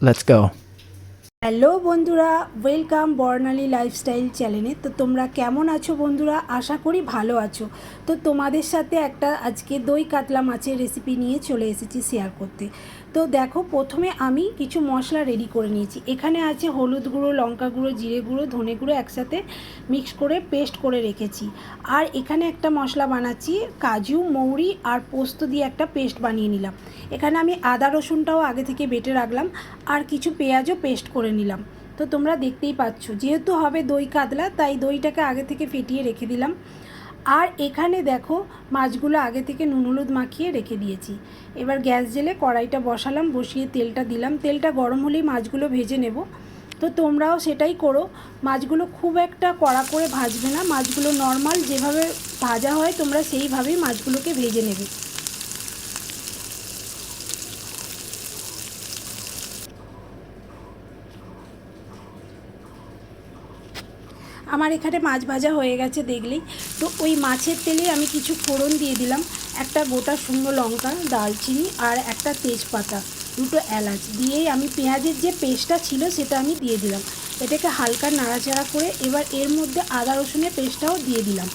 Let's go. Hello বন্ধুরা, welcome বর্ণালী lifestyle চ্যানেলে। তো তোমরা কেমন আছো বন্ধুরা? আশা করি ভালো আছো। তো তোমাদের সাথে একটা আজকে দই কাতলা মাছের রেসিপি নিয়ে চলে এসেছি শেয়ার করতে। তো দেখো, প্রথমে আমি কিছু মশলা রেডি করে নিয়েছি। এখানে আছে হলুদ গুঁড়ো, লঙ্কা গুঁড়ো, জিরে গুঁড়ো, ধনে গুঁড়ো একসাথে মিক্স করে পেস্ট করে রেখেছি। আর এখানে একটা মশলা বানাচ্ছি, কাজু, মৌরি আর পোস্ত দিয়ে একটা পেস্ট বানিয়ে নিলাম। এখানে আমি আদা রসুনটাও আগে থেকে বেটে রাখলাম, আর কিছু পেঁয়াজও পেস্ট করে নিলাম। তো তোমরা দেখতেই পাচ্ছ, যেহেতু হবে দই কাতলা তাই দইটাকে আগে থেকে ফেটিয়ে রেখে দিলাম। আর এখানে দেখো, মাছগুলো আগে থেকে নুন হলুদ মাখিয়ে রেখে দিয়েছি। এবার গ্যাস জেলে কড়াইটা বসালাম, বসিয়ে তেলটা দিলাম। তেলটা গরম হলেই মাছগুলো ভেজে নেব। তো তোমরাও সেটাই করো। মাছগুলো খুব একটা কড়া করে ভাজবে না, মাছগুলো নর্মাল যেভাবে ভাজা হয় তোমরা সেইভাবেই মাছগুলোকে ভেজে নেবে। আমার এখানে মাছ ভাজা হয়ে গেছে দেখলেই। তো ওই মাছের তেলে আমি কিছু ফোড়ন দিয়ে দিলাম, একটা গোটা শুকনো লঙ্কা, দারচিনি আর একটা তেজপাতা, দুটো এলাচ দিয়েই আমি পেঁয়াজের যে পেস্টটা ছিল সেটা আমি দিয়ে দিলাম। এটাকে হালকা নাড়াচাড়া করে এবার এর মধ্যে আদা রসুনের পেস্টটাও দিয়ে দিলাম।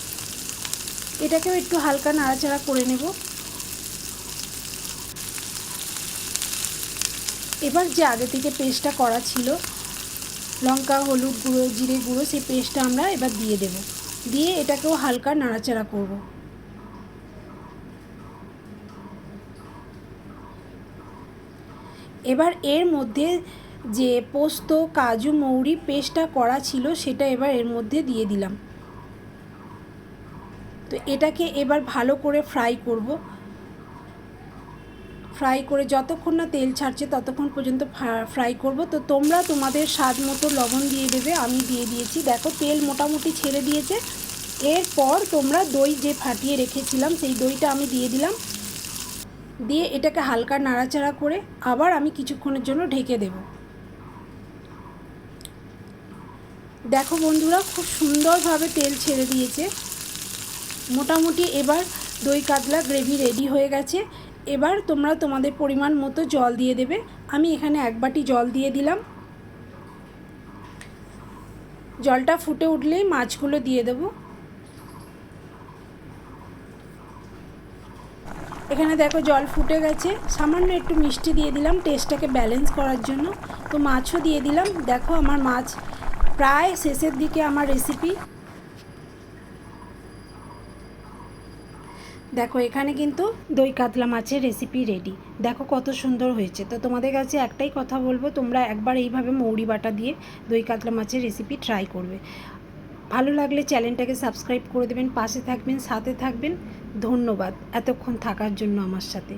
এটাকেও একটু হালকা নাড়াচাড়া করে নেব। এবার যে আগে থেকে পেস্টটা করা ছিল, লঙ্কা, হলুদ গুঁড়ো, জিরে গুঁড়ো, সেই পেস্টটা আমরা এবার দিয়ে দেব। দিয়ে এটাকেও হালকা নাড়াচাড়া করব। এবার এর মধ্যে যে পোস্ত, কাজু, মৌরি পেস্টটা করা ছিল সেটা এবার এর মধ্যে দিয়ে দিলাম। তো এটাকে এবার ভালো করে ফ্রাই করব। ফ্রাই করে যতক্ষণ না তেল ছাড়ছে ততক্ষণ পর্যন্ত ফ্রাই করব। তো তোমরা তোমাদের স্বাদ মতো লবণ দিয়ে দেবে, আমি দিয়ে দিয়েছি। দেখো, তেল মোটামুটি ছেড়ে দিয়েছে। এরপর তোমরা দই যে ফাটিয়ে রেখেছিলাম সেই দইটা আমি দিয়ে দিলাম। দিয়ে এটাকে হালকা নাড়াচাড়া করে আবার আমি কিছুক্ষণের জন্য ঢেকে দেব। দেখো বন্ধুরা, খুব সুন্দরভাবে তেল ছেড়ে দিয়েছে। মোটামুটি এবার দই কাতলা গ্রেভি রেডি হয়ে গেছে। এবার তোমরা তোমাদের পরিমাণ মতো জল দিয়ে দেবে। আমি এখানে 1 বাটি জল দিয়ে দিলাম। জলটা ফুটে উঠলেই মাছগুলো দিয়ে দেব। এখানে দেখো জল ফুটে গেছে, সামান্য একটু মিষ্টি দিয়ে দিলাম টেস্টটাকে ব্যালেন্স করার জন্য। তো মাছও দিয়ে দিলাম। দেখো, আমার মাছ প্রায় শেষের দিকে। আমার রেসিপি দেখো, এখানে কিন্তু দই কাতলা মাছের রেসিপি রেডি। দেখো কত সুন্দর হয়েছে। তো তোমাদের কাছে একটাই কথা বলবো, তোমরা একবার এইভাবে মৌরি বাটা দিয়ে দই কাতলা মাছের রেসিপি ট্রাই করবে। ভালো লাগলে চ্যানেলটাকে সাবস্ক্রাইব করে দেবেন, পাশে থাকবেন, সাথে থাকবেন। ধন্যবাদ এতক্ষণ থাকার জন্য আমার সাথে।